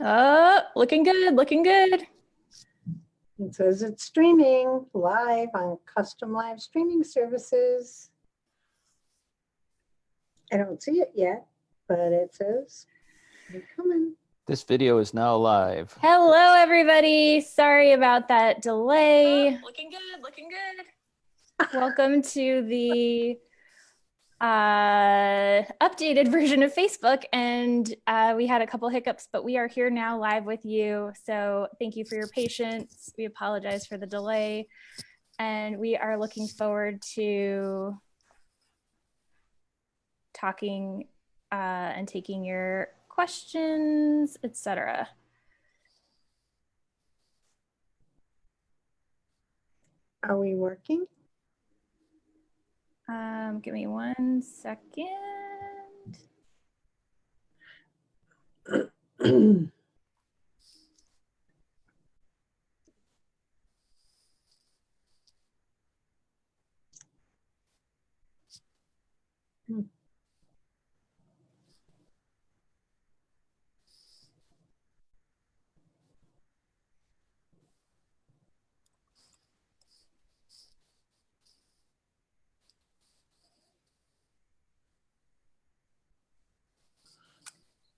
Looking good, looking good. It says it's streaming live on custom live streaming services. I don't see it yet, but it says you're coming. This video is now live. Hello, everybody. Sorry about that delay. Looking good, looking good. Welcome to the updated version of Facebook. And we had a couple hiccups, but we are here now live with you. So thank you for your patience. We apologize for the delay. And we are looking forward to talking and taking your questions, etc. Are we working? Give me 1 second.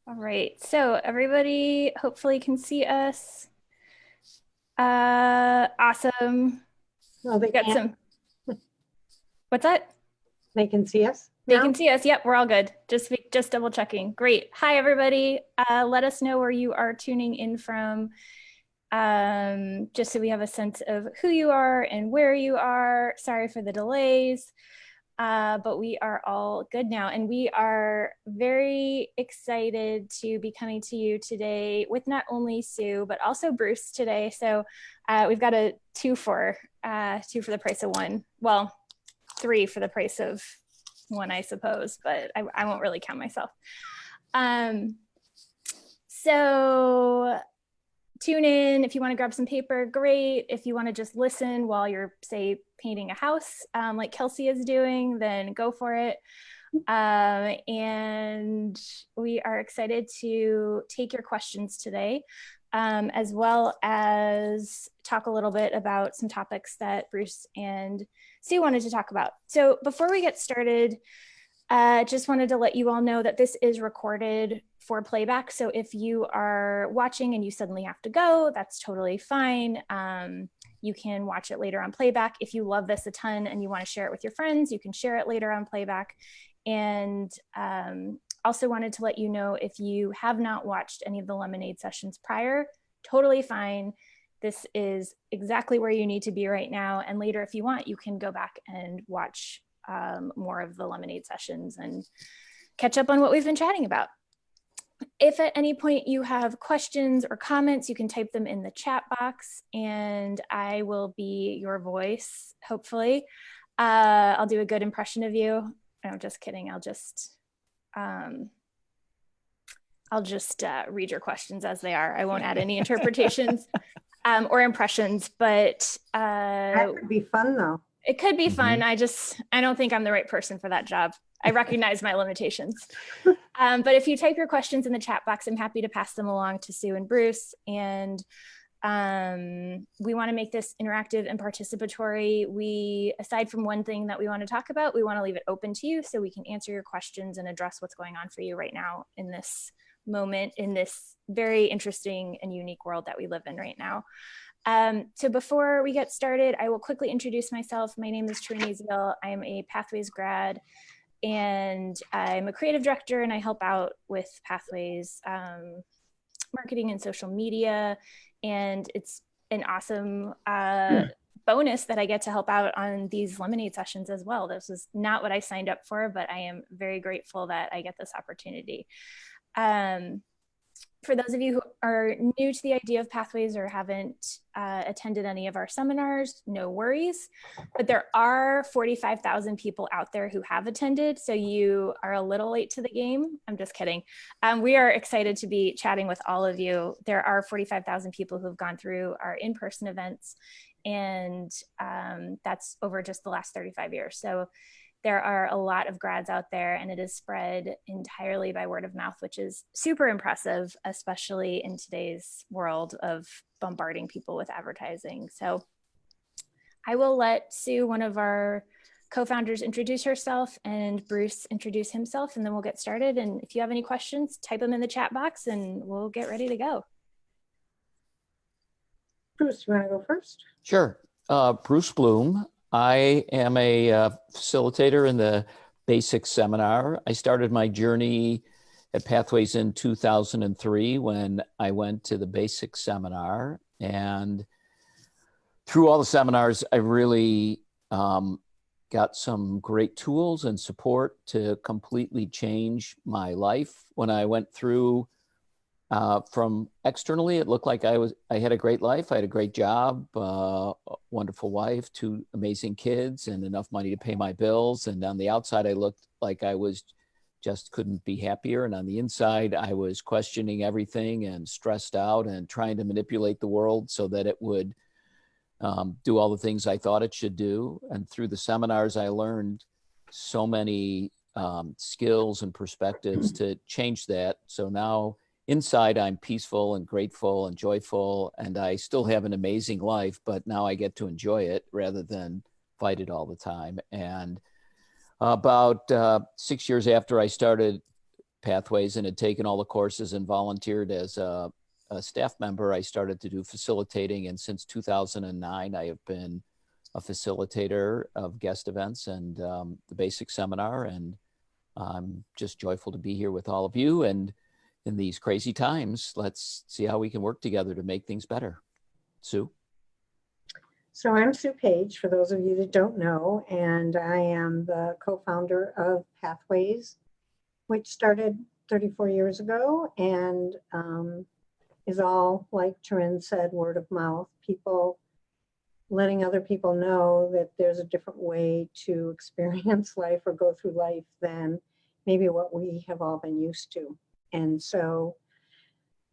All right, so everybody hopefully can see us. Awesome. Well, they got can't. What's that? They can see us? They can see us. Yep, we're all good. Just double checking. Great. Hi, everybody. Let us know where you are tuning in from, just so we have a sense of who you are and where you are. Sorry for the delays. But we are all good now, and we are very excited to be coming to you today with not only Sue but also Bruce today. So we've got a two for the price of one. Well, 3 for the price of 1, I suppose, but I won't really count myself. So tune in if you want to grab some paper, great. If you want to just listen while you're, say, painting a house, like Kelsey is doing, then go for it. And we are excited to take your questions today, as well as talk a little bit about some topics that Bruce and Sue wanted to talk about. So before we get started, just wanted to let you all know that this is recorded for playback. So if you are watching and you suddenly have to go, that's totally fine. You can watch it later on playback. If you love this a ton and you want to share it with your friends, you can share it later on playback. And also wanted to let you know, if you have not watched any of the Lemonade sessions prior, totally fine. This is exactly where you need to be right now. And later, if you want, you can go back and watch more of the Lemonade sessions and catch up on what we've been chatting about. If at any point you have questions or comments, you can type them in the chat box and I will be your voice, hopefully. I'll do a good impression of you. No, just kidding. I'll just read your questions as they are. I won't add any interpretations or impressions, but that would be fun though. It could be fun. I don't think I'm the right person for that job. I recognize my limitations. But if you type your questions in the chat box, I'm happy to pass them along to Sue and Bruce. And we want to make this interactive and participatory. We, aside from one thing that we want to talk about, we want to leave it open to you so we can answer your questions and address what's going on for you right now in this moment, in this very interesting and unique world that we live in right now. So before we get started, I will quickly introduce myself. My name is Trini Zeal. I'm a Pathways grad, and I'm a creative director, and I help out with Pathways marketing and social media. And it's an awesome bonus that I get to help out on these Lemonade sessions as well. This is not what I signed up for, but I am very grateful that I get this opportunity. For those of you who are new to the idea of Pathways or haven't attended any of our seminars, no worries. But there are 45,000 people out there who have attended, so you are a little late to the game. I'm just kidding. We are excited to be chatting with all of you. There are 45,000 people who have gone through our in-person events, and that's over just the last 35 years. So there are a lot of grads out there, and it is spread entirely by word of mouth, which is super impressive, especially in today's world of bombarding people with advertising. So I will let Sue, one of our co-founders, introduce herself, and Bruce introduce himself, and then we'll get started. And if you have any questions, type them in the chat box and we'll get ready to go. Bruce, you want to go first? Sure. Bruce Bloom. I am a facilitator in the basic seminar. I started my journey at Pathways in 2003 when I went to the basic seminar. And through all the seminars, I really got some great tools and support to completely change my life. When I went through from externally, it looked like I had a great life. I had a great job, wonderful wife, 2 amazing kids, and enough money to pay my bills. And on the outside, I looked like I was just couldn't be happier. And on the inside, I was questioning everything and stressed out and trying to manipulate the world so that it would do all the things I thought it should do. And through the seminars, I learned so many skills and perspectives to change that. So now inside, I'm peaceful and grateful and joyful, and I still have an amazing life, but now I get to enjoy it rather than fight it all the time. And about 6 years after I started Pathways and had taken all the courses and volunteered as a staff member, I started to do facilitating. And since 2009, I have been a facilitator of guest events and the basic seminar. And I'm just joyful to be here with all of you. And in these crazy times, let's see how we can work together to make things better. Sue? So I'm Sue Page, for those of you that don't know, and I am the co-founder of Pathways, which started 34 years ago and is all, like Turin said, word of mouth. People letting other people know that there's a different way to experience life or go through life than maybe what we have all been used to. And so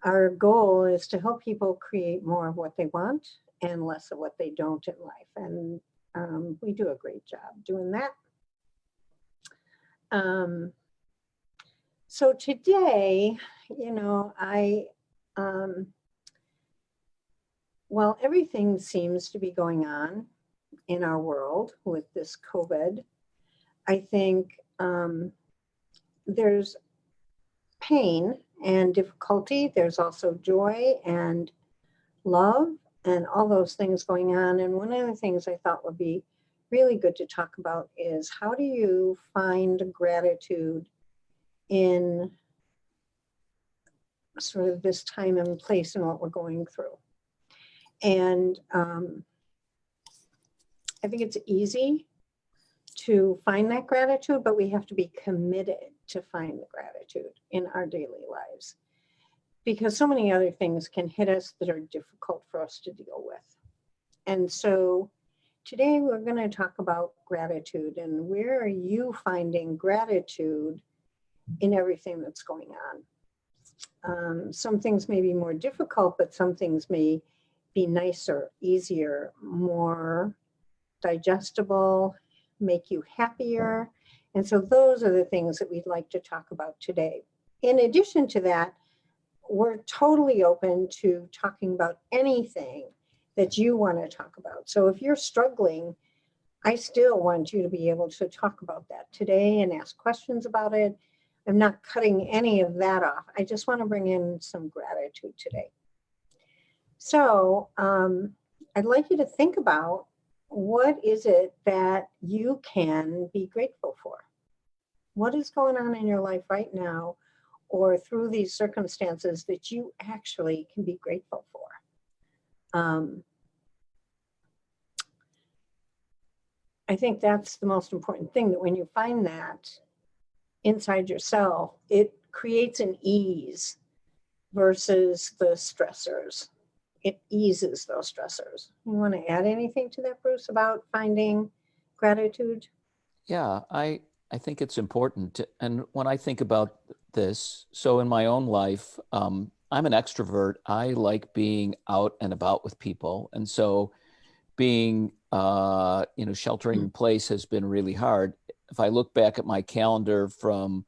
our goal is to help people create more of what they want and less of what they don't in life. And we do a great job doing that. So today, while everything seems to be going on in our world with this COVID, I think there's pain and difficulty. There's also joy and love and all those things going on. And one of the things I thought would be really good to talk about is, how do you find gratitude in sort of this time and place and what we're going through? And I think it's easy to find that gratitude, but we have to be committed to find the gratitude in our daily lives, because so many other things can hit us that are difficult for us to deal with. And so today we're going to talk about gratitude, and where are you finding gratitude in everything that's going on? Some things may be more difficult, but some things may be nicer, easier, more digestible, make you happier. And so those are the things that we'd like to talk about today. In addition to that, we're totally open to talking about anything that you want to talk about. So if you're struggling, I still want you to be able to talk about that today and ask questions about it. I'm not cutting any of that off. I just want to bring in some gratitude today. So I'd like you to think about, what is it that you can be grateful for? What is going on in your life right now or through these circumstances that you actually can be grateful for? I think that's the most important thing, that when you find that inside yourself, it creates an ease versus the stressors. It eases those stressors. You want to add anything to that, Bruce, about finding gratitude? Yeah, I think it's important. And when I think about this, so in my own life, I'm an extrovert. I like being out and about with people. And so being, sheltering in place has been really hard. if I look back at my calendar from,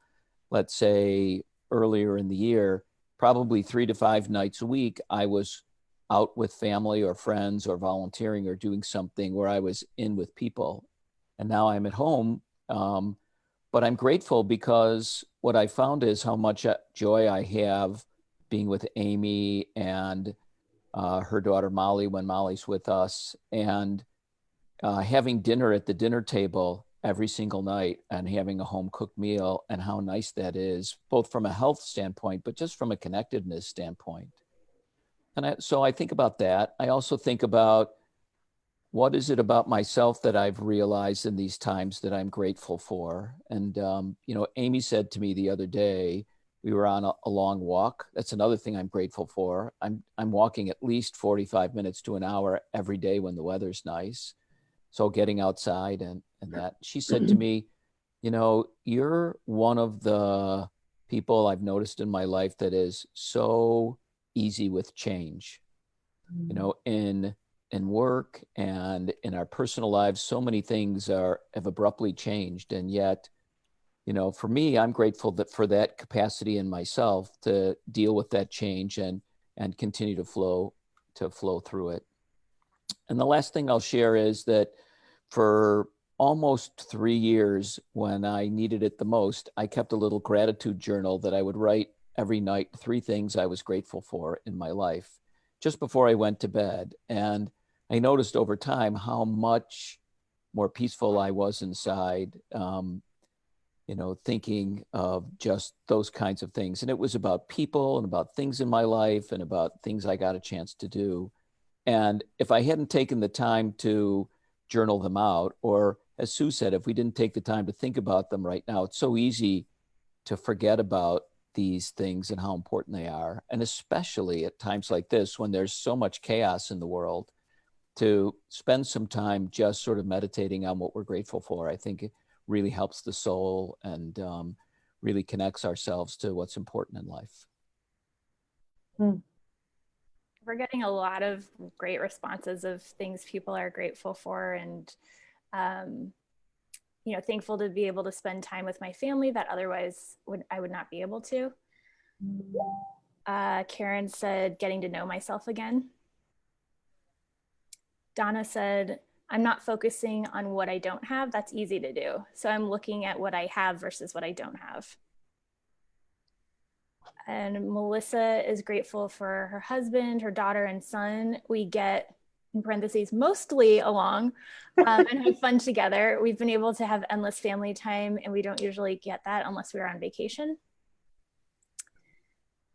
let's say, earlier in the year, probably 3 to 5 nights a week, I was out with family or friends or volunteering or doing something where I was in with people. And now I'm at home. But I'm grateful because what I found is how much joy I have being with Amy and her daughter Molly when Molly's with us, and having dinner at the dinner table every single night and having a home cooked meal, and how nice that is, both from a health standpoint, but just from a connectedness standpoint. And so I think about that. I also think about what is it about myself that I've realized in these times that I'm grateful for. And, Amy said to me the other day, we were on a long walk. That's another thing I'm grateful for. I'm walking at least 45 minutes to an hour every day when the weather's nice. So getting outside and that. She said to me, you're one of the people I've noticed in my life that is so easy with change. In work and in our personal lives, so many things have abruptly changed. And yet, for me, I'm grateful for that capacity in myself to deal with that change and continue to flow through it. And the last thing I'll share is that for almost 3 years, when I needed it the most, I kept a little gratitude journal that I would write every night, 3 things I was grateful for in my life, just before I went to bed. And I noticed over time how much more peaceful I was inside, thinking of just those kinds of things. And it was about people and about things in my life and about things I got a chance to do. And if I hadn't taken the time to journal them out, or as Sue said, if we didn't take the time to think about them right now, it's so easy to forget about these things and how important they are. And especially at times like this, when there's so much chaos in the world, to spend some time just sort of meditating on what we're grateful for, I think it really helps the soul and really connects ourselves to what's important in life. We're getting a lot of great responses of things people are grateful for, and thankful to be able to spend time with my family that otherwise I would not be able to. Karen said, getting to know myself again. Donna said, I'm not focusing on what I don't have. That's easy to do. So I'm looking at what I have versus what I don't have. And Melissa is grateful for her husband, her daughter, and son. We get, in parentheses, mostly along and have fun together. We've been able to have endless family time, and we don't usually get that unless we're on vacation.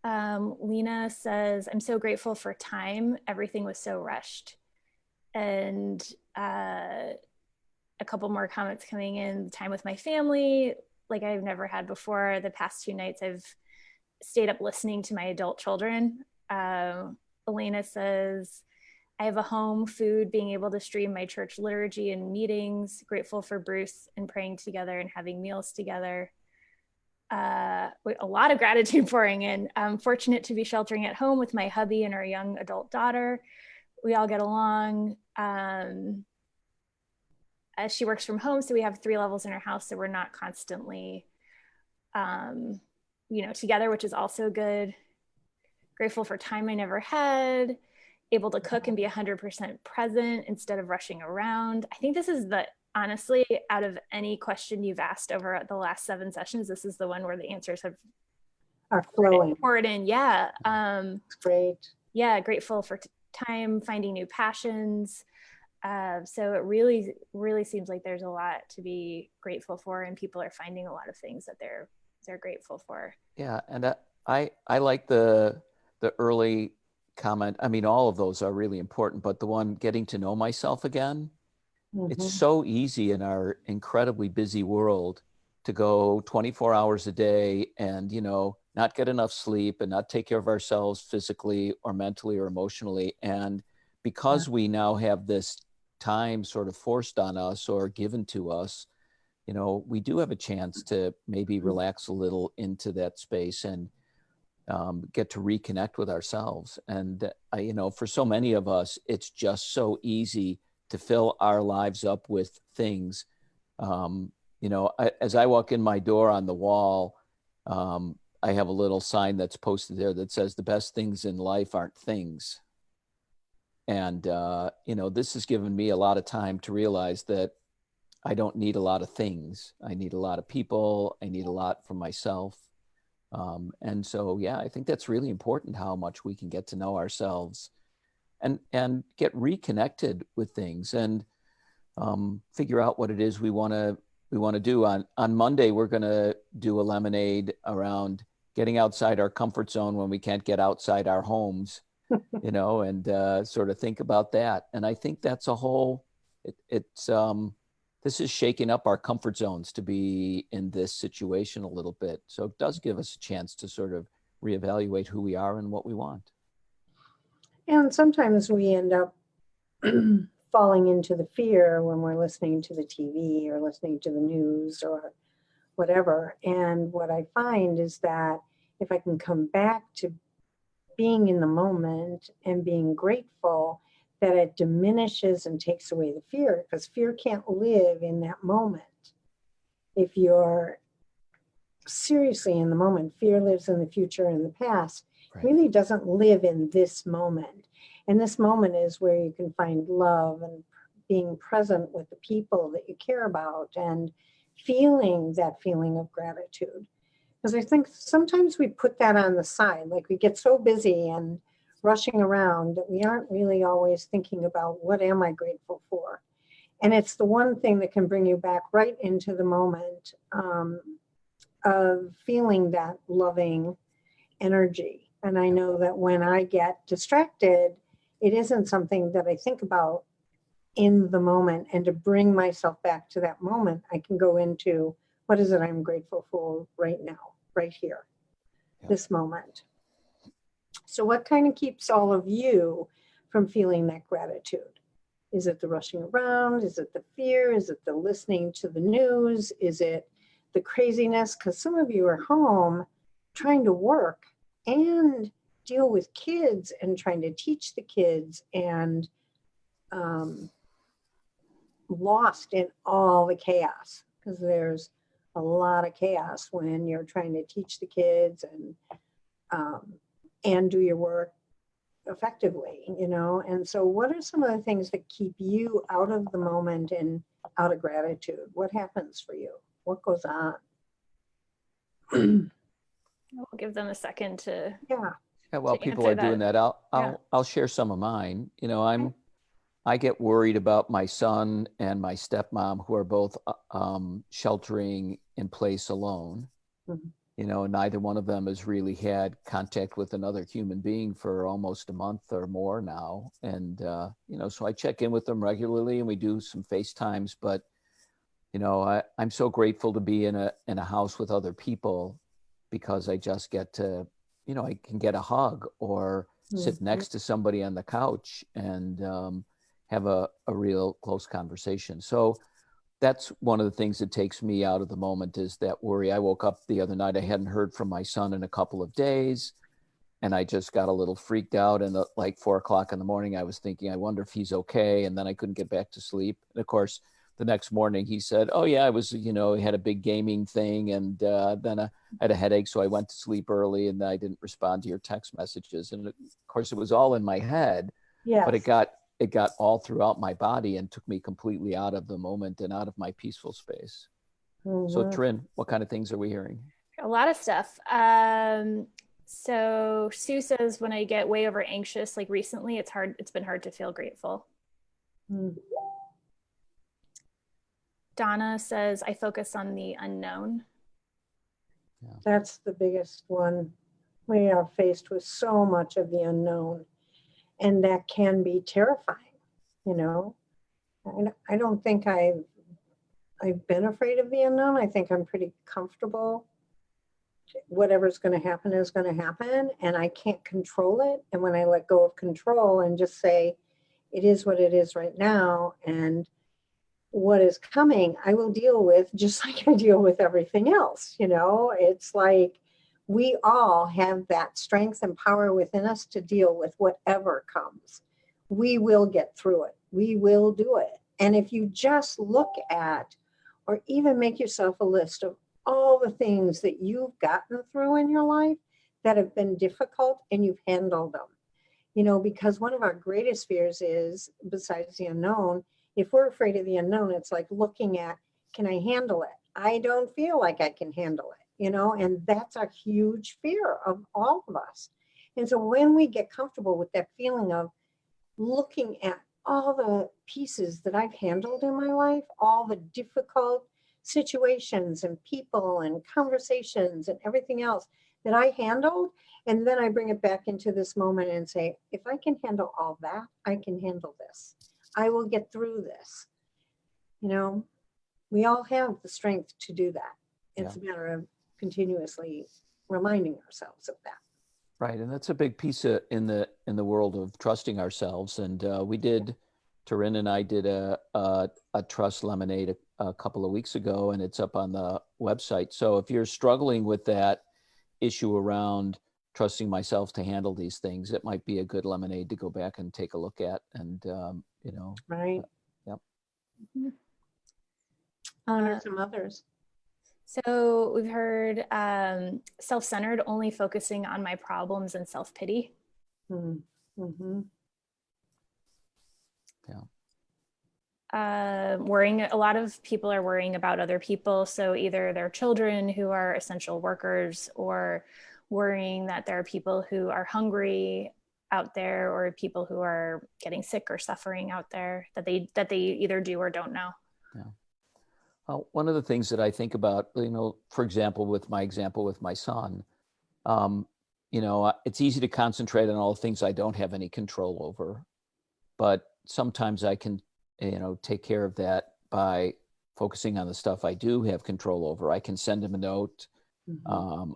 Lena says, I'm so grateful for time. Everything was so rushed. And a couple more comments coming in. Time with my family, like I've never had before. The past 2 nights I've stayed up listening to my adult children. Elena says, I have a home, food, being able to stream my church liturgy and meetings. Grateful for Bruce and praying together and having meals together. A lot of gratitude pouring in. I'm fortunate to be sheltering at home with my hubby and our young adult daughter. We all get along. She works from home, so we have 3 levels in our house, so we're not constantly together, which is also good. Grateful for time I never had, able to cook and be 100% present instead of rushing around. I think this is honestly, out of any question you've asked over the last 7 sessions, this is the one where the answers are flowing. Poured in. Yeah. It's great. Yeah. Grateful for time, finding new passions. So it really, really seems like there's a lot to be grateful for, and people are finding a lot of things that they're grateful for. Yeah. And I like the early comment. I mean, all of those are really important, but the one, getting to know myself again, it's so easy in our incredibly busy world to go 24 hours a day and, not get enough sleep and not take care of ourselves physically or mentally or emotionally. And because we now have this time sort of forced on us or given to us, we do have a chance to maybe relax a little into that space and get to reconnect with ourselves. And, for so many of us, it's just so easy to fill our lives up with things as I walk in my door on the wall, I have a little sign that's posted there that says the best things in life aren't things. And, this has given me a lot of time to realize that I don't need a lot of things. I need a lot of people. I need a lot from myself. And so, yeah, I think that's really important, how much we can get to know ourselves and get reconnected with things and figure out what it is we want to do. On Monday, we're going to do a lemonade around getting outside our comfort zone when we can't get outside our homes, and sort of think about that. And I think that's a whole, this is shaking up our comfort zones to be in this situation a little bit. So it does give us a chance to sort of reevaluate who we are and what we want. And sometimes we end up falling into the fear when we're listening to the TV or listening to the news or whatever. And what I find is that if I can come back to being in the moment and being grateful, that it diminishes and takes away the fear, because fear can't live in that moment. If you're seriously in the moment, fear lives in the future and the past. Right. Really doesn't live in this moment. And this moment is where you can find love and being present with the people that you care about and feeling that feeling of gratitude. Because I think sometimes we put that on the side, like we get so busy and rushing around that we aren't really always thinking about what am I grateful for. And it's the one thing that can bring you back right into the moment of feeling that loving energy. And I know that when I get distracted, it isn't something that I think about in the moment. And to bring myself back to that moment, I can go into what is it I'm grateful for right now, right here, this moment. So what kind of keeps all of you from feeling that gratitude? Is it the rushing around? Is it the fear? Is it the listening to the news? Is it the craziness? Because some of you are home trying to work and deal with kids and trying to teach the kids and lost in all the chaos, because there's a lot of chaos when you're trying to teach the kids and do your work effectively, And so what are some of the things that keep you out of the moment and out of gratitude? What happens for you? What goes on? We'll give them a second to while people are doing that, I'll share some of mine. I get worried about my son and my stepmom, who are both sheltering in place alone. Mm-hmm. Neither one of them has really had contact with another human being for almost a month or more now. And, so I check in with them regularly and we do some FaceTimes, but, I'm so grateful to be in a house with other people, because I just get to, I can get a hug or sit next to somebody on the couch and have a real close conversation. So that's one of the things that takes me out of the moment, is that worry. I woke up the other night, I hadn't heard from my son in a couple of days, and I just got a little freaked out. And like 4 o'clock in the morning, I was thinking, I wonder if he's okay. And then I couldn't get back to sleep. And of course, the next morning he said, oh yeah, I was, he had a big gaming thing. And then I had a headache. So I went to sleep early and I didn't respond to your text messages. And of course it was all in my head, but it got all throughout my body and took me completely out of the moment and out of my peaceful space. Mm-hmm. So Trin, what kind of things are we hearing? A lot of stuff. So Sue says, when I get way over anxious, like recently, it's been hard to feel grateful. Mm. Donna says, I focus on the unknown. Yeah. That's the biggest one. We are faced with so much of the unknown, and that can be terrifying, I don't think I've been afraid of the unknown. I think I'm pretty comfortable. Whatever's going to happen is going to happen, and I can't control it. And when I let go of control and just say, it is what it is right now, and what is coming, I will deal with just like I deal with everything else. It's like we all have that strength and power within us to deal with whatever comes. We will get through it. We will do it. And if you just look at or even make yourself a list of all the things that you've gotten through in your life that have been difficult and you've handled them. You know, because one of our greatest fears is, besides the unknown, if we're afraid of the unknown, it's like looking at, can I handle it? I don't feel like I can handle it, you know, and that's a huge fear of all of us. And so when we get comfortable with that feeling of looking at all the pieces that I've handled in my life, all the difficult situations and people and conversations and everything else that I handled, and then I bring it back into this moment and say, if I can handle all that, I can handle this. I will get through this. You know, we all have the strength to do that. It's a matter of continuously reminding ourselves of that. Right, and that's a big piece in the world of trusting ourselves. And we did, Taryn and I did a trust lemonade a couple of weeks ago, and it's up on the website. So if you're struggling with that issue around trusting myself to handle these things, it might be a good lemonade to go back and take a look at. And you know, right? Yep. Honor some others. So we've heard self-centered, only focusing on my problems and self-pity. Mm-hmm. Worrying, a lot of people are worrying about other people. So either their children who are essential workers, or worrying that there are people who are hungry out there, or people who are getting sick or suffering out there that they either do or don't know. Yeah. Well, one of the things that I think about, you know, for example, with my son, you know, it's easy to concentrate on all the things I don't have any control over, but sometimes I can, you know, take care of that by focusing on the stuff I do have control over. I can send him a note. Mm-hmm.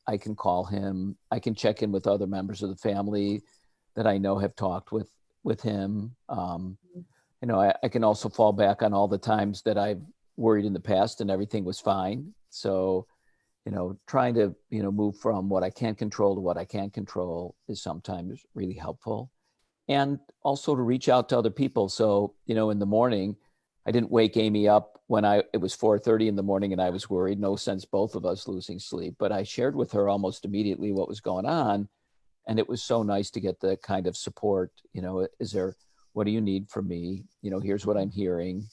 I can call him. I can check in with other members of the family that I know have talked with him. You know, I can also fall back on all the times that I've worried in the past and everything was fine. So, you know, trying to, you know, move from what I can't control to what I can control is sometimes really helpful. And also to reach out to other people. So, you know, in the morning, I didn't wake Amy up when it was 4:30 in the morning and I was worried. No sense both of us losing sleep, but I shared with her almost immediately what was going on. And it was so nice to get the kind of support, you know, what do you need from me? You know, here's what I'm hearing.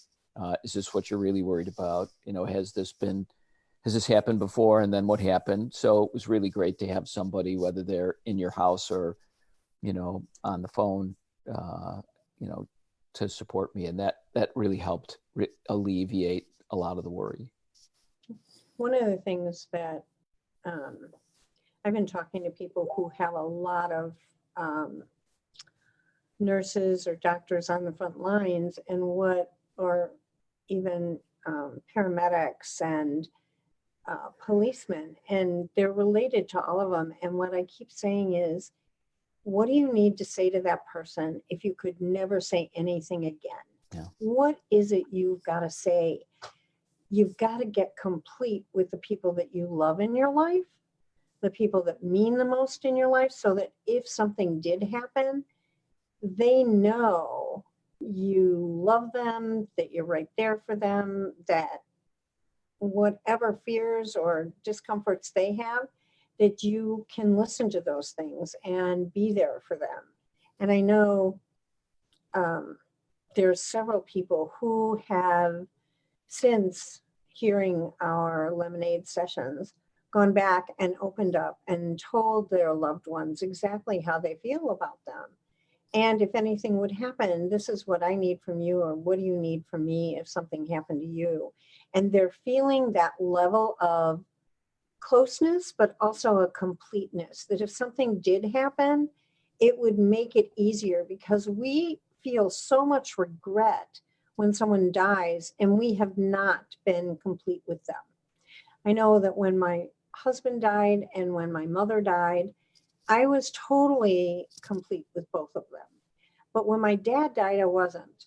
Is this what you're really worried about? You know, has this happened before? And then what happened? So it was really great to have somebody, whether they're in your house or, you know, on the phone, you know, to support me. And that really helped alleviate a lot of the worry. One of the things that I've been talking to people who have a lot of nurses or doctors on the front lines, and or even paramedics and policemen, and they're related to all of them. And what I keep saying is, what do you need to say to that person if you could never say anything again? Yeah. What is it you've got to say? You've got to get complete with the people that you love in your life, the people that mean the most in your life, so that if something did happen, they know you love them, that you're right there for them, that whatever fears or discomforts they have, that you can listen to those things and be there for them. And I know there's several people who have, since hearing our lemonade sessions, gone back and opened up and told their loved ones exactly how they feel about them. And if anything would happen, this is what I need from you, or what do you need from me if something happened to you? And they're feeling that level of closeness, but also a completeness, that if something did happen, it would make it easier, because we feel so much regret when someone dies and we have not been complete with them. I know that when my husband died and when my mother died, I was totally complete with both of them. But when my dad died, I wasn't.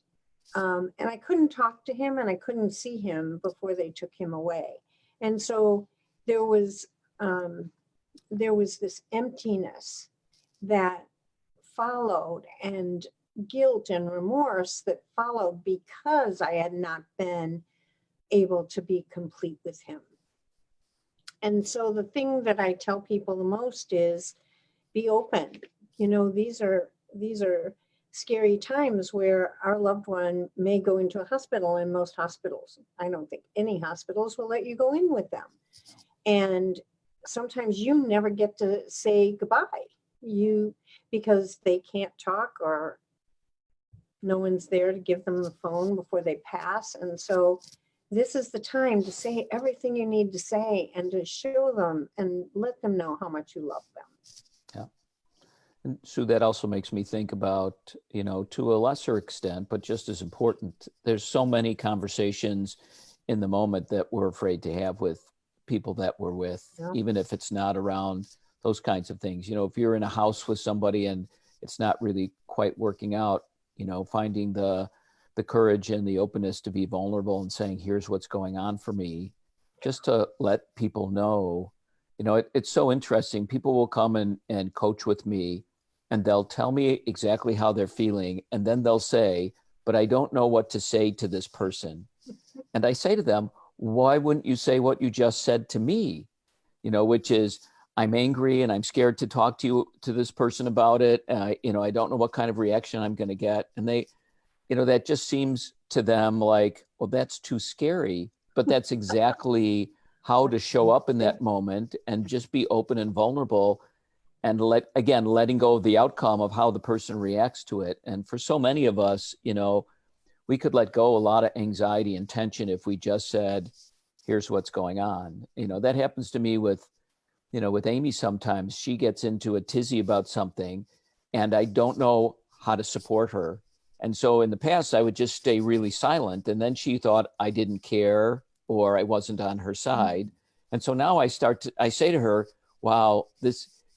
And I couldn't talk to him and I couldn't see him before they took him away. And so there was this emptiness that followed, and guilt and remorse that followed, because I had not been able to be complete with him. And so the thing that I tell people the most is be open. You know, these are scary times where our loved one may go into a hospital, and most hospitals, I don't think any hospitals will let you go in with them. And sometimes you never get to say goodbye, because they can't talk, or no one's there to give them the phone before they pass. And so this is the time to say everything you need to say and to show them and let them know how much you love them. Yeah. And Sue, that also makes me think about, you know, to a lesser extent, but just as important, there's so many conversations in the moment that we're afraid to have with people that we're with, Yeah. even if it's not around those kinds of things. You know, if you're in a house with somebody and it's not really quite working out, you know, finding the courage and the openness to be vulnerable and saying, here's what's going on for me, just to let people know. You know, it's so interesting. People will come and coach with me, and they'll tell me exactly how they're feeling. And then they'll say, but I don't know what to say to this person. And I say to them, why wouldn't you say what you just said to me? You know, which is, I'm angry and I'm scared to talk to this person about it. You know, I don't know what kind of reaction I'm going to get. And they, you know, that just seems to them like, well, that's too scary. But that's exactly how to show up in that moment and just be open and vulnerable, and letting go of the outcome of how the person reacts to it. And for so many of us, you know, we could let go a lot of anxiety and tension if we just said, here's what's going on. You know, that happens to me with Amy sometimes. She gets into a tizzy about something and I don't know how to support her. And so in the past, I would just stay really silent. And then she thought I didn't care or I wasn't on her side. And so now I say to her, wow,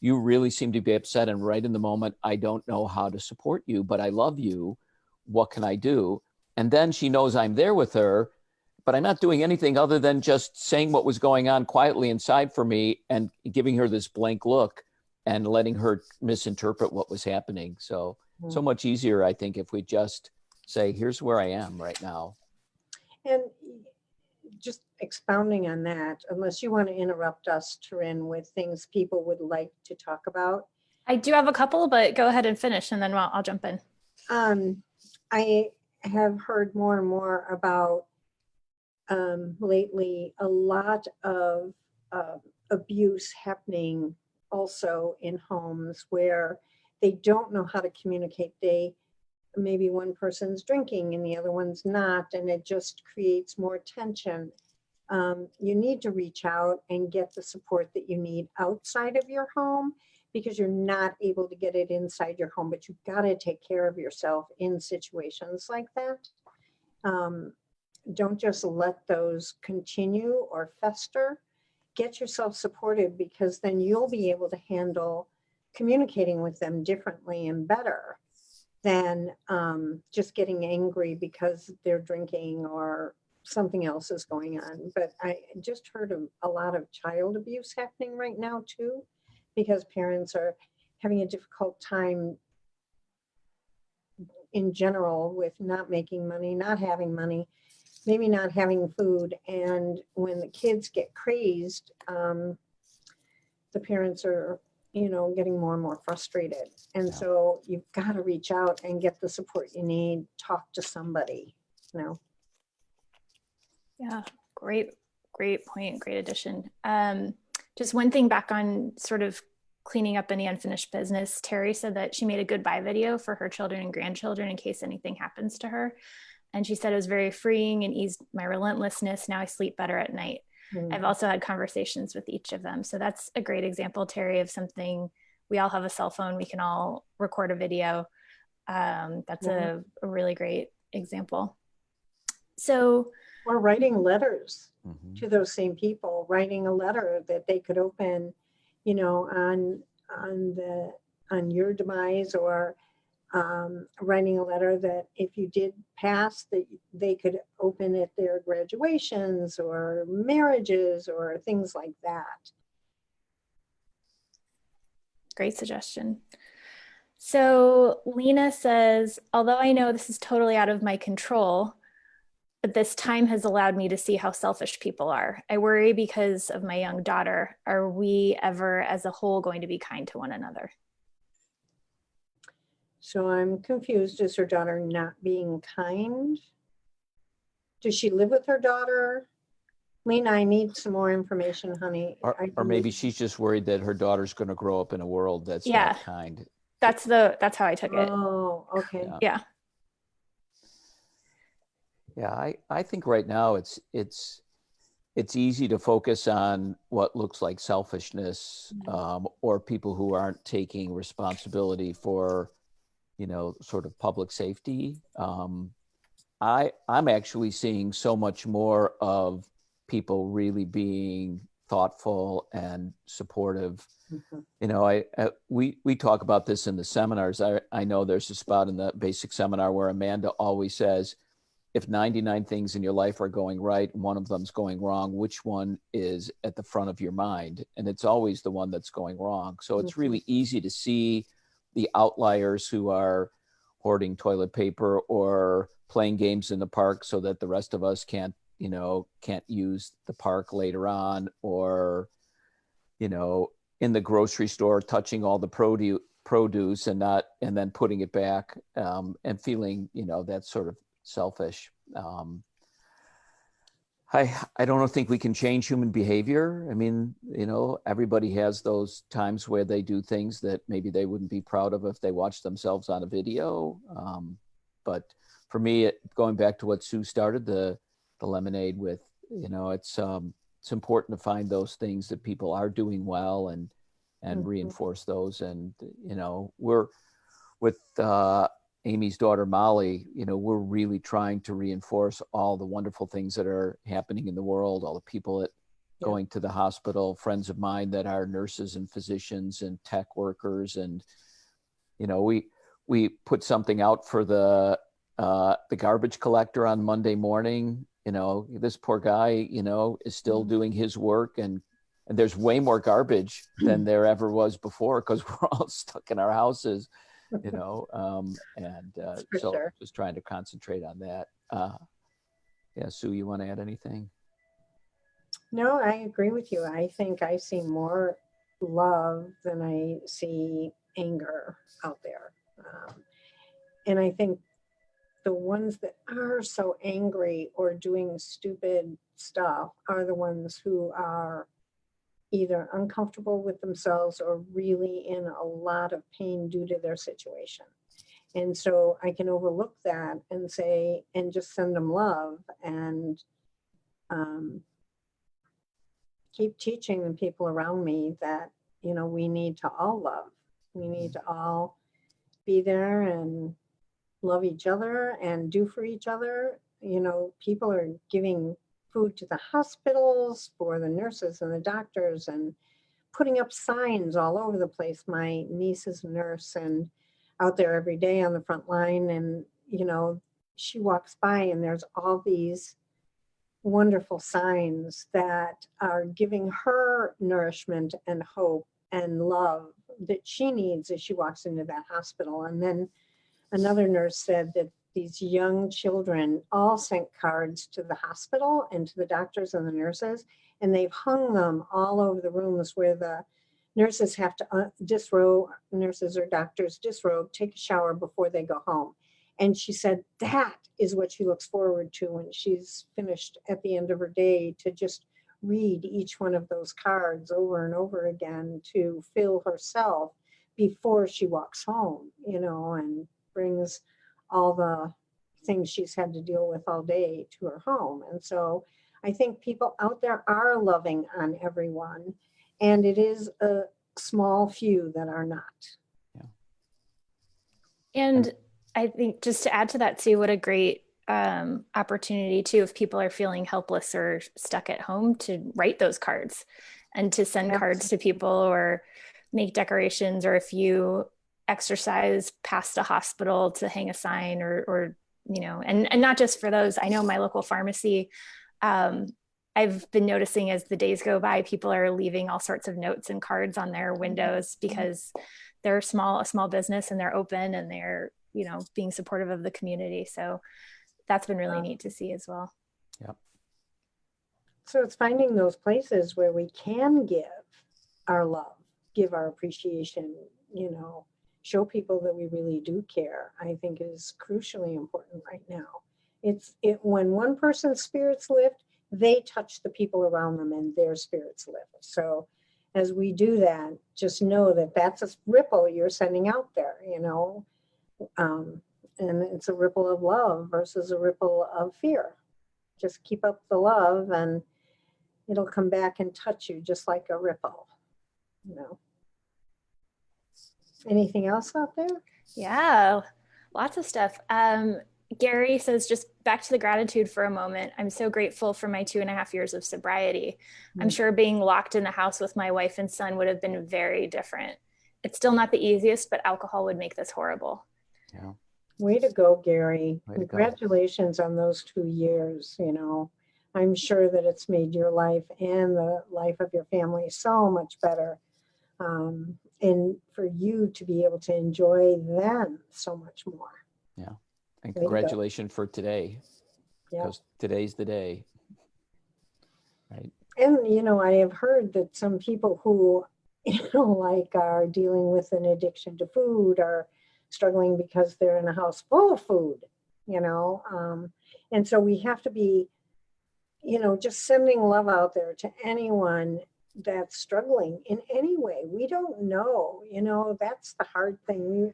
you really seem to be upset. And right in the moment, I don't know how to support you, but I love you. What can I do? And then she knows I'm there with her, but I'm not doing anything other than just saying what was going on quietly inside for me and giving her this blank look and letting her misinterpret what was happening. So much easier, I think, if we just say, here's where I am right now. And just expounding on that, unless you want to interrupt us, Turin, with things people would like to talk about. I do have a couple, but go ahead and finish and then I'll jump in. I have heard more and more about lately a lot of abuse happening also in homes where they don't know how to communicate. Maybe one person's drinking and the other one's not, and it just creates more tension. You need to reach out and get the support that you need outside of your home, because you're not able to get it inside your home, but you've got to take care of yourself in situations like that. Don't just let those continue or fester. Get yourself supported, because then you'll be able to handle communicating with them differently and better than just getting angry because they're drinking or something else is going on. But I just heard of a lot of child abuse happening right now too, because parents are having a difficult time in general with not making money, not having money, maybe not having food. And when the kids get crazed, the parents are, getting more and more frustrated. And so you've got to reach out and get the support you need, talk to somebody, Yeah, great point, great addition. Just one thing back on sort of cleaning up any unfinished business. Terry said that she made a goodbye video for her children and grandchildren in case anything happens to her. And she said it was very freeing and eased my relentlessness. Now I sleep better at night. Mm-hmm. I've also had conversations with each of them. So that's a great example, Terry, of something. We all have a cell phone. We can all record a video. That's a really great example. So, or writing letters to those same people, writing a letter that they could open, on your demise, or writing a letter that if you did pass, that they could open at their graduations or marriages or things like that. Great suggestion. So Lena says, although I know this is totally out of my control, but this time has allowed me to see how selfish people are. I worry because of my young daughter. Are we ever as a whole going to be kind to one another? So I'm confused. Is her daughter not being kind? Does she live with her daughter? Lena, I need some more information, honey. Or maybe she's just worried that her daughter's going to grow up in a world that's Yeah. not kind. That's how I took it. Oh, okay. Yeah. Yeah. I think right now it's easy to focus on what looks like selfishness, or people who aren't taking responsibility for, sort of public safety. I'm actually seeing so much more of people really being thoughtful and supportive. We talk about this in the seminars. I know there's a spot in the basic seminar where Amanda always says, if 99 things in your life are going right, one of them's going wrong, which one is at the front of your mind? And it's always the one that's going wrong. So it's really easy to see the outliers who are hoarding toilet paper or playing games in the park so that the rest of us can't use the park later on, or, in the grocery store, touching all the produce and then putting it back, and feeling, that's sort of selfish. I don't think we can change human behavior. I mean, everybody has those times where they do things that maybe they wouldn't be proud of if they watched themselves on a video. But for me, going back to what Sue started the lemonade with, it's important to find those things that people are doing well and reinforce those. And, we're with Amy's daughter, Molly, we're really trying to reinforce all the wonderful things that are happening in the world, all the people that going to the hospital, friends of mine that are nurses and physicians and tech workers. And, we put something out for the garbage collector on Monday morning. This poor guy, is still doing his work, and there's way more garbage than there ever was before because we're all stuck in our houses, so sure. just trying to concentrate on that. Sue, you want to add anything? No, I agree with you. I think I see more love than I see anger out there. And I think the ones that are so angry or doing stupid stuff are the ones who are either uncomfortable with themselves or really in a lot of pain due to their situation. And so I can overlook that and say, and just send them love and keep teaching the people around me that, we need to all love. We need to all be there and love each other and do for each other. People are giving food to the hospitals for the nurses and the doctors and putting up signs all over the place. My niece is a nurse and out there every day on the front line. And, she walks by and there's all these wonderful signs that are giving her nourishment and hope and love that she needs as she walks into that hospital. And then another nurse said that these young children all sent cards to the hospital and to the doctors and the nurses, and they've hung them all over the rooms where the nurses have to disrobe, nurses or doctors disrobe, take a shower before they go home. And she said that is what she looks forward to when she's finished at the end of her day, to just read each one of those cards over and over again to fill herself before she walks home, and brings all the things she's had to deal with all day to her home. And so I think people out there are loving on everyone, and it is a small few that are not. And I think just to add to that, Sue, what a great opportunity too, if people are feeling helpless or stuck at home, to write those cards and to send cards to people or make decorations, or if you exercise past a hospital, to hang a sign or and not just for those. I know my local pharmacy, I've been noticing as the days go by, people are leaving all sorts of notes and cards on their windows because they're a small business and they're open and they're, being supportive of the community. So that's been really neat to see as well. Yeah. So it's finding those places where we can give our love, give our appreciation, show people that we really do care, I think is crucially important right now. When one person's spirits lift, they touch the people around them and their spirits lift. So as we do that, just know that that's a ripple you're sending out there, and it's a ripple of love versus a ripple of fear. Just keep up the love and it'll come back and touch you just like a ripple. Anything else out there? Yeah, lots of stuff. Gary says, just back to the gratitude for a moment. I'm so grateful for my 2.5 years of sobriety. I'm sure being locked in the house with my wife and son would have been very different. It's still not the easiest, but alcohol would make this horrible. Yeah. Way to go, Gary. Way to go. Congratulations on those 2 years. I'm sure that it's made your life and the life of your family so much better. And for you to be able to enjoy them so much more. Yeah. And congratulations for today. Yeah. Because today's the day. Right. And, I have heard that some people who, like are dealing with an addiction to food are struggling because they're in a house full of food, and so we have to be, just sending love out there to anyone that's struggling in any way. We don't know, that's the hard thing.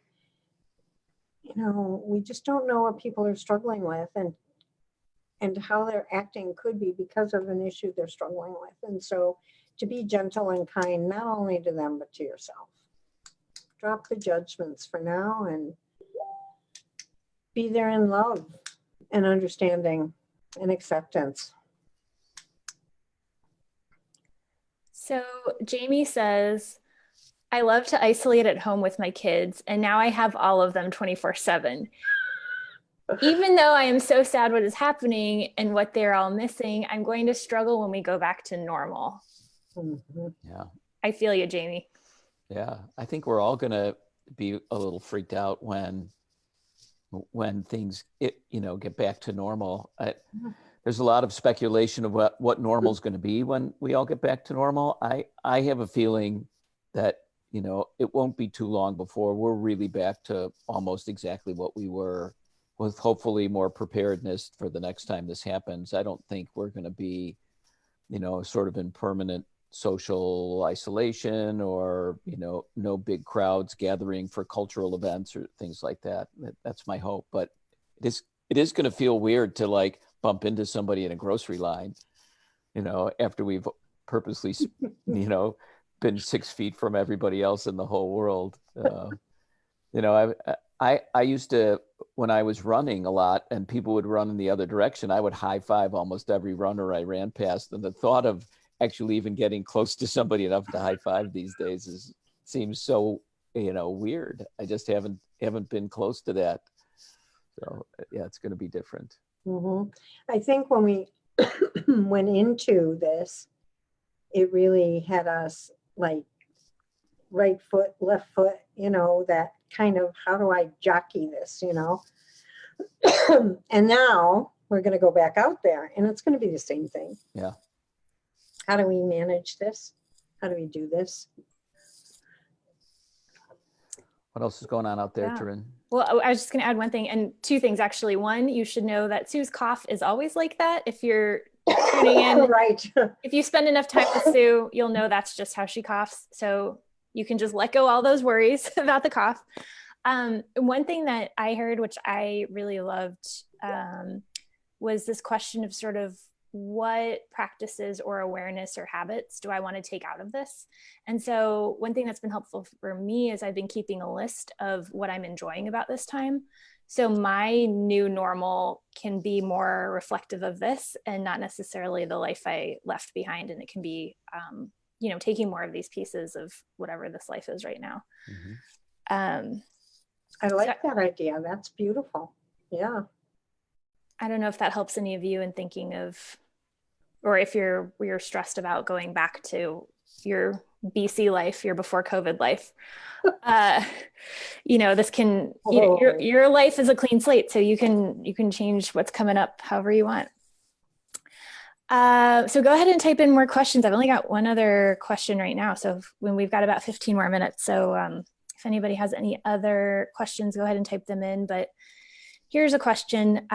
We just don't know what people are struggling with and how they're acting could be because of an issue they're struggling with. And so to be gentle and kind, not only to them, but to yourself. Drop the judgments for now and be there in love and understanding and acceptance. So Jamie says, I love to isolate at home with my kids, and now I have all of them 24/7. Even though I am so sad what is happening and what they're all missing, I'm going to struggle when we go back to normal. Mm-hmm. Yeah. I feel you, Jamie. Yeah. I think we're all going to be a little freaked out when things, get back to normal. There's a lot of speculation of what normal is going to be when we all get back to normal. I have a feeling that, it won't be too long before we're really back to almost exactly what we were, with hopefully more preparedness for the next time this happens. I don't think we're going to be, sort of in permanent social isolation or, no big crowds gathering for cultural events or things like that. That's my hope. But it is going to feel weird to like bump into somebody in a grocery line, after we've purposely, been 6 feet from everybody else in the whole world. I used to, when I was running a lot and people would run in the other direction, I would high five almost every runner I ran past. And the thought of actually even getting close to somebody enough to high five these days seems so, weird. I just haven't been close to that. So yeah, it's going to be different. Mm-hmm. I think when we went into this, it really had us like right foot, left foot, that kind of, how do I jockey this, and now we're going to go back out there and it's going to be the same thing. Yeah. How do we manage this? How do we do this? What else is going on out there, Yeah. Taryn? Well, I was just going to add one thing, and 2 things actually. One, you should know that Sue's cough is always like that. If you're tuning in, right. If you spend enough time with Sue, you'll know that's just how she coughs. So you can just let go all those worries about the cough. One thing that I heard, which I really loved, was this question of sort of what practices or awareness or habits do I want to take out of this? And so one thing that's been helpful for me is I've been keeping a list of what I'm enjoying about this time. So my new normal can be more reflective of this and not necessarily the life I left behind. And it can be, taking more of these pieces of whatever this life is right now. Mm-hmm. I like that idea. That's beautiful. Yeah. I don't know if that helps any of you in thinking of, or if you're stressed about going back to your BC life, your before COVID life. Uh, this can, Oh. your life is a clean slate, so you can change what's coming up however you want. So go ahead and type in more questions. I've only got one other question right now. So when we've got about 15 more minutes. So if anybody has any other questions, go ahead and type them in. But here's a question.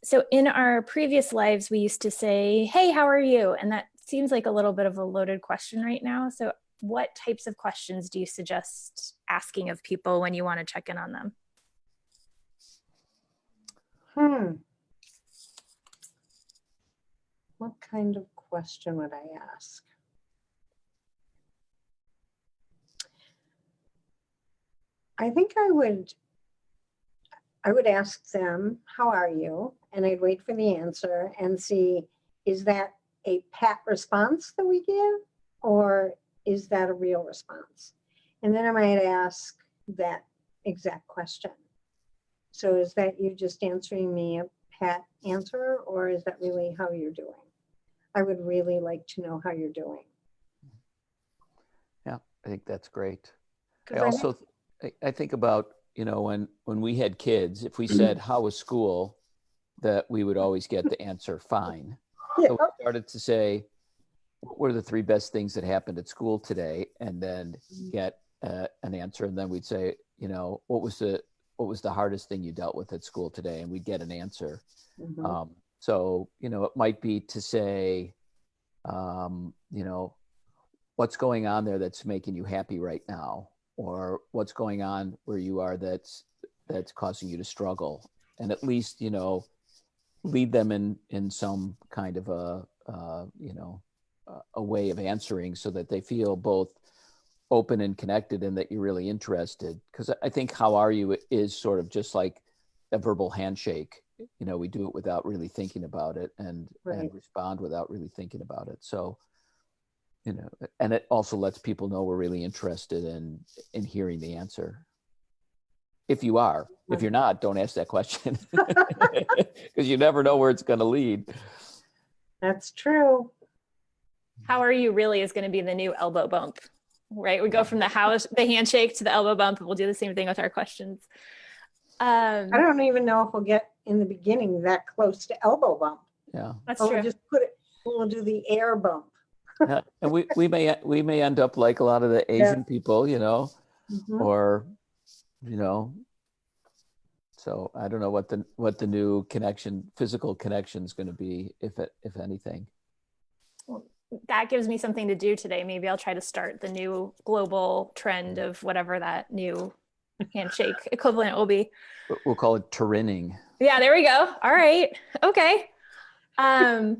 So in our previous lives, we used to say, hey, how are you? And that seems like a little bit of a loaded question right now. So what types of questions do you suggest asking of people when you want to check in on them? What kind of question would I ask? I think I would ask them, how are you? And I'd wait for the answer and see, is that a pat response that we give, or is that a real response? And then I might ask that exact question. So is that you just answering me a pat answer, or is that really how you're doing? I would really like to know how you're doing. Yeah, I think that's great. Because I think about, when we had kids, if we said, how was school, that we would always get the answer, fine. Yeah. So we started to say, what were the 3 best things that happened at school today? And then get an answer. And then we'd say, what was the hardest thing you dealt with at school today? And we'd get an answer. Mhm. So, it might be to say, what's going on there that's making you happy right now? Or what's going on where you are that's causing you to struggle? And at least, lead them in some kind of a way of answering, so that they feel both open and connected and that you're really interested. Because I think how are you is sort of just like a verbal handshake. We do it without really thinking about it, and respond without really thinking about it. So, and it also lets people know we're really interested in hearing the answer. If you are. If you're not, don't ask that question, because you never know where it's going to lead. That's true. How are you really is going to be the new elbow bump, right? We go from the handshake to the elbow bump, and we'll do the same thing with our questions. I don't even know if we'll get in the beginning that close to elbow bump. Yeah, that's Or true. we'll do the air bump. Yeah. And we may end up like a lot of the Asian people, Mhm. or so I don't know what the new physical connection is going to be, if anything. Well, that gives me something to do today. Maybe I'll try to start the new global trend of whatever that new handshake equivalent will be. We'll call it Turinning. Yeah, there we go. All right. Okay. Oh.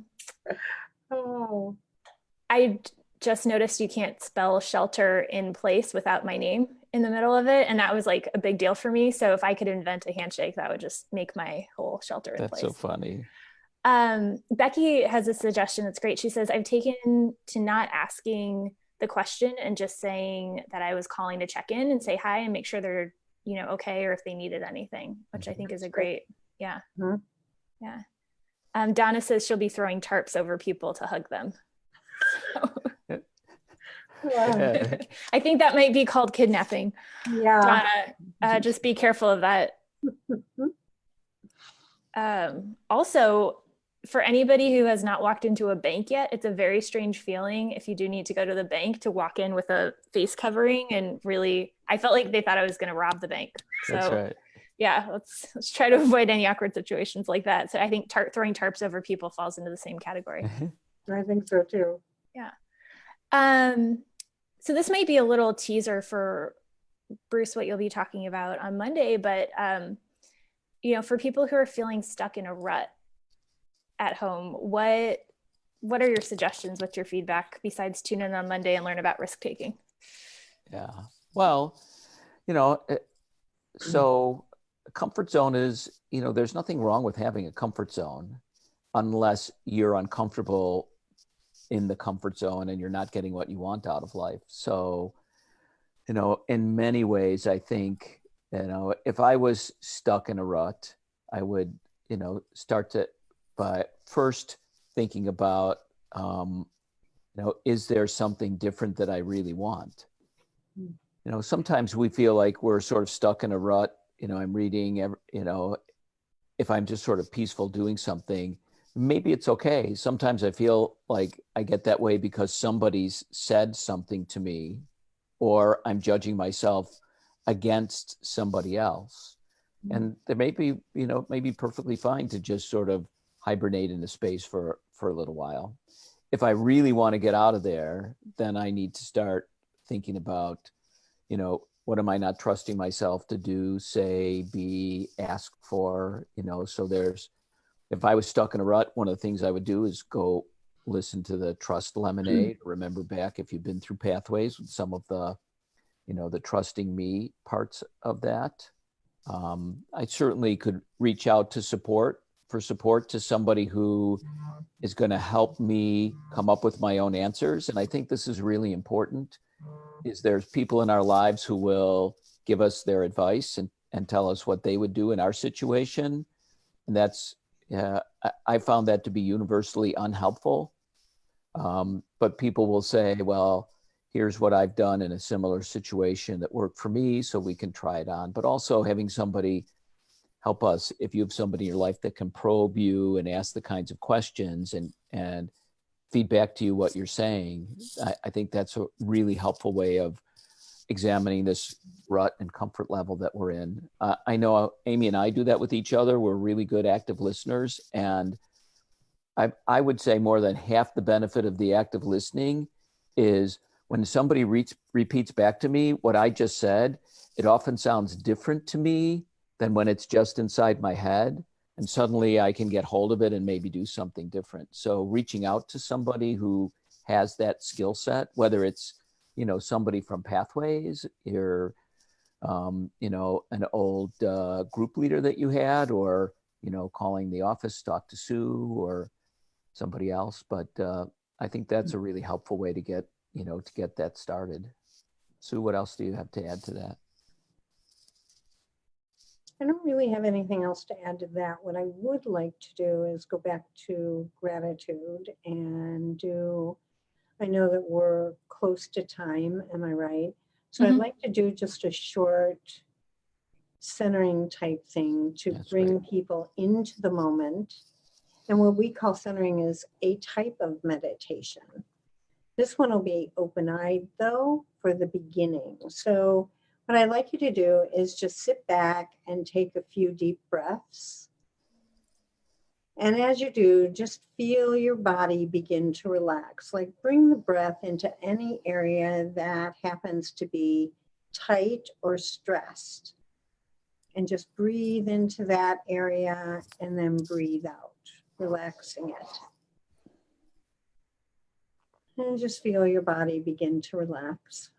I just noticed you can't spell shelter in place without my name in the middle of it. And that was like a big deal for me. So if I could invent a handshake, that would just make my whole shelter in place. That's so funny. Becky has a suggestion that's great. She says, I've taken to not asking the question and just saying that I was calling to check in and say hi and make sure they're, okay, or if they needed anything, which I think is a great, yeah. Mhm. Yeah. Donna says she'll be throwing tarps over people to hug them. Yeah. I think that might be called kidnapping. Yeah. Donna, just be careful of that. Also, for anybody who has not walked into a bank yet, it's a very strange feeling if you do need to go to the bank to walk in with a face covering, and really, I felt like they thought I was going to rob the bank. So, That's right. Yeah, let's try to avoid any awkward situations like that. So I think throwing tarps over people falls into the same category. I think so too. Yeah. So this might be a little teaser for Bruce, what you'll be talking about on Monday, but for people who are feeling stuck in a rut at home, what are your suggestions? What's your feedback besides tune in on Monday and learn about risk taking? Yeah. Well, so a comfort zone is, there's nothing wrong with having a comfort zone unless you're uncomfortable in the comfort zone and you're not getting what you want out of life. So, in many ways, I think, if I was stuck in a rut, I would, start by first thinking about is there something different that I really want? Mm. Sometimes we feel like we're sort of stuck in a rut. I'm reading, if I'm just sort of peaceful doing something, maybe it's okay. Sometimes I feel like I get that way because somebody's said something to me, or I'm judging myself against somebody else. And there may be, maybe perfectly fine to just sort of hibernate in a space for a little while. If I really want to get out of there, then I need to start thinking about, what am I not trusting myself to do, say, be, ask for, so if I was stuck in a rut, one of the things I would do is go listen to the Trust Lemonade. Remember back, if you've been through Pathways, with some of the, the trusting me parts of that. I certainly could reach out to support to somebody who is going to help me come up with my own answers. And I think this is really important, is there's people in our lives who will give us their advice and tell us what they would do in our situation. And that's, I found that to be universally unhelpful. But people will say, well, here's what I've done in a similar situation that worked for me, so we can try it on. But also having somebody help us, if you have somebody in your life that can probe you and ask the kinds of questions and feedback to you what you're saying, I think that's a really helpful way of examining this rut and comfort level that we're in. I know Amy and I do that with each other. We're really good active listeners. And I would say more than half the benefit of the active listening is when somebody repeats back to me what I just said, it often sounds different to me than when it's just inside my head. And suddenly I can get hold of it and maybe do something different. So reaching out to somebody who has that skill set, whether it's, somebody from Pathways or, an old group leader that you had, or, calling the office, talk to Sue or somebody else. But I think that's a really helpful way to get that started. Sue, what else do you have to add to that? I don't really have anything else to add to that. What I would like to do is go back to gratitude and I know that we're close to time, am I right? So I'd like to do just a short centering type thing to bring people into the moment. And what we call centering is a type of meditation. This one will be open-eyed though for the beginning. So what I'd like you to do is just sit back and take a few deep breaths. And as you do, just feel your body begin to relax. Like bring the breath into any area that happens to be tight or stressed. And just breathe into that area and then breathe out, relaxing it. And just feel your body begin to relax.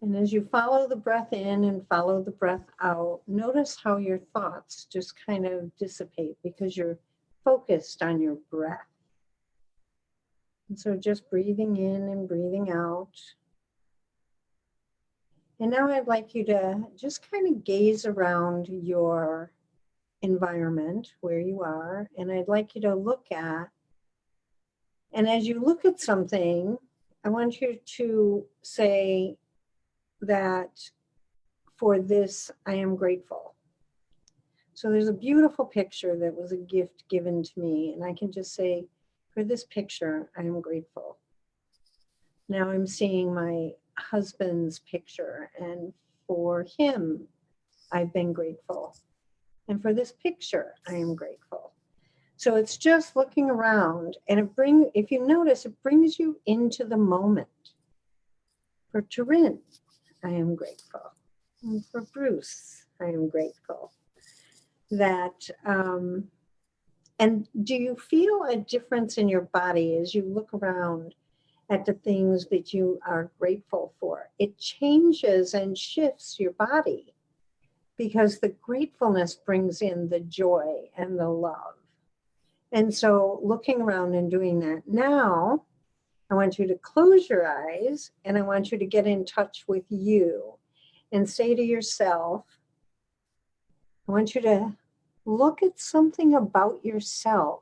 And as you follow the breath in and follow the breath out, notice how your thoughts just kind of dissipate because you're focused on your breath. And so just breathing in and breathing out. And now I'd like you to just kind of gaze around your environment where you are. And I'd like you to look at, and as you look at something, I want you to say that for this, I am grateful. So there's a beautiful picture that was a gift given to me. And I can just say, for this picture, I am grateful. Now I'm seeing my husband's picture, and for him, I've been grateful. And for this picture, I am grateful. So it's just looking around, and if you notice, it brings you into the moment. For Turin, I am grateful. And for Bruce, I am grateful. That, and do you feel a difference in your body as you look around at the things that you are grateful for? It changes and shifts your body because the gratefulness brings in the joy and the love. And so looking around and doing that now, I want you to close your eyes and I want you to get in touch with you and say to yourself, I want you to look at something about yourself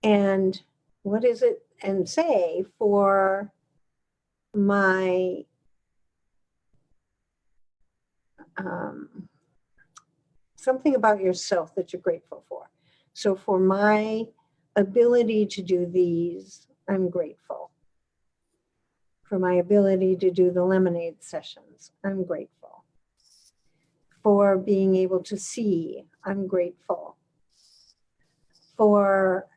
and what is it, and say, for my something about yourself that you're grateful for. So for my ability to do these, I'm grateful. For my ability to do the lemonade sessions, I'm grateful. For being able to see, I'm grateful. For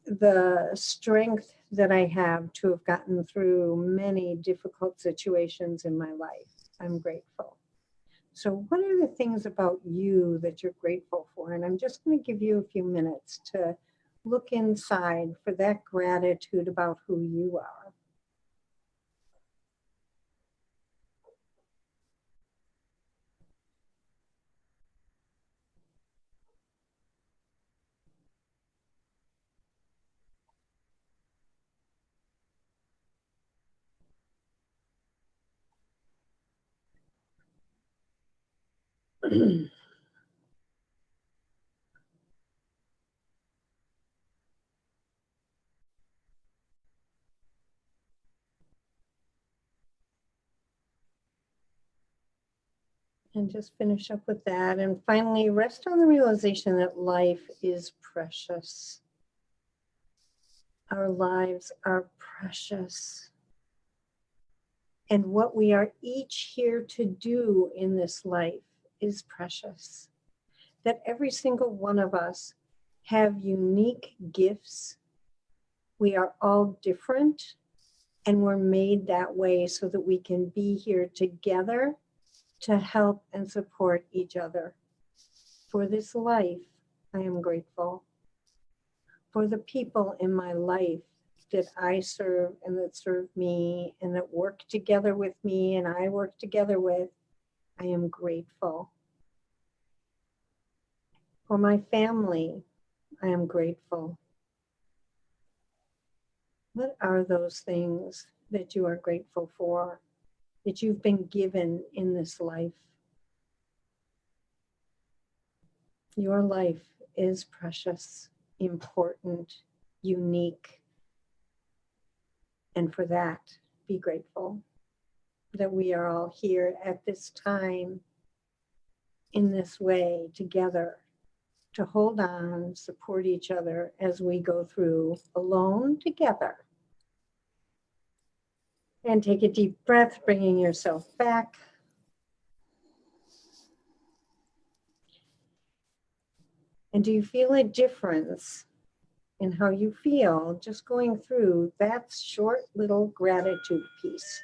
the strength that I have to have gotten through many difficult situations in my life, I'm grateful. So what are the things about you that you're grateful for? And I'm just going to give you a few minutes to look inside for that gratitude about who you are. And just finish up with that. And finally, rest on the realization that life is precious. Our lives are precious. And what we are each here to do in this life is precious. That every single one of us have unique gifts. We are all different, and we're made that way so that we can be here together to help and support each other. For this life, I am grateful. For the people in my life that I serve and that serve me and that work together with me and I work together with, I am grateful. For my family, I am grateful. What are those things that you are grateful for, that you've been given in this life? Your life is precious, important, unique. And for that, be grateful that we are all here at this time in this way together to hold on, support each other as we go through alone together. And take a deep breath, bringing yourself back. And do you feel a difference in how you feel just going through that short little gratitude piece?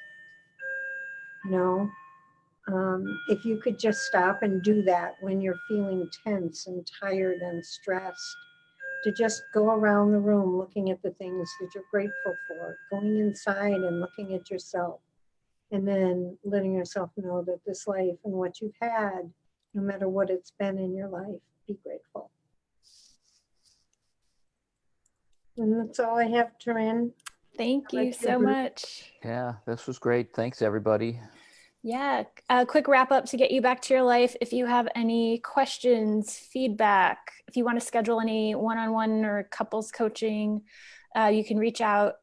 If you could just stop and do that when you're feeling tense and tired and stressed, to just go around the room looking at the things that you're grateful for, going inside and looking at yourself, and then letting yourself know that this life and what you've had, no matter what it's been in your life, be grateful. And that's all I have, Turin. Thank you so much. Yeah, this was great. Thanks, everybody. Yeah, a quick wrap up to get you back to your life. If you have any questions, feedback, if you want to schedule any one-on-one or couples coaching, you can reach out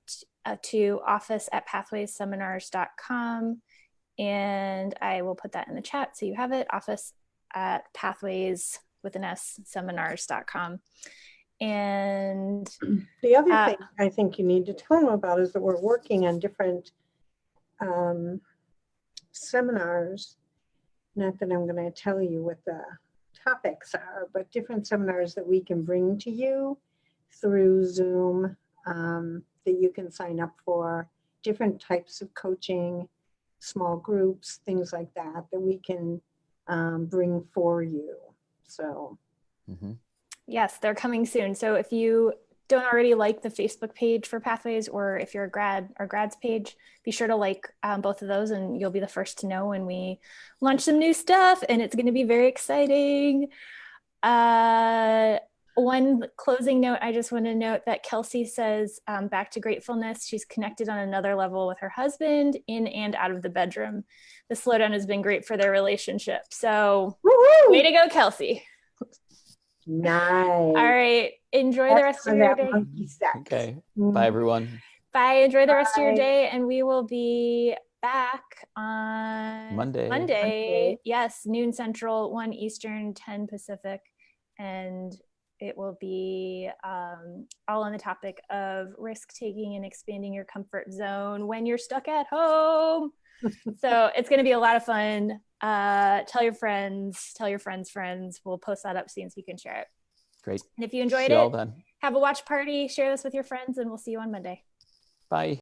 to office@pathwaysseminars.com, and I will put that in the chat so you have it, office@pathways.seminars.com. And the other thing I think you need to tell them about is that we're working on different seminars. Not that I'm going to tell you what the topics are, but different seminars that we can bring to you through Zoom, that you can sign up for, different types of coaching, small groups, things like that, that we can bring for you. So. Yes, they're coming soon. So if you don't already like the Facebook page for Pathways, or if you're a grad or grads page, be sure to like both of those, and you'll be the first to know when we launch some new stuff, and it's going to be very exciting. One closing note, I just want to note that Kelsey says, back to gratefulness, she's connected on another level with her husband in and out of the bedroom. The slowdown has been great for their relationship. So way to go, Kelsey. Nice. All right. Enjoy the rest of On your that day. monkey sex. Okay. Mm. Bye, everyone. Bye. Enjoy the rest of your Bye. day. And we will be back on Monday. Monday. Yes, noon Central, 1 Eastern, 10 Pacific. And it will be all on the topic of risk taking and expanding your comfort zone when you're stuck at home. So it's going to be a lot of fun. Tell your friends, friends. We'll post that up soon so you can share it. Great. And if you enjoyed See you all it, then. have a watch party, share this with your friends, and we'll see you on Monday. Bye.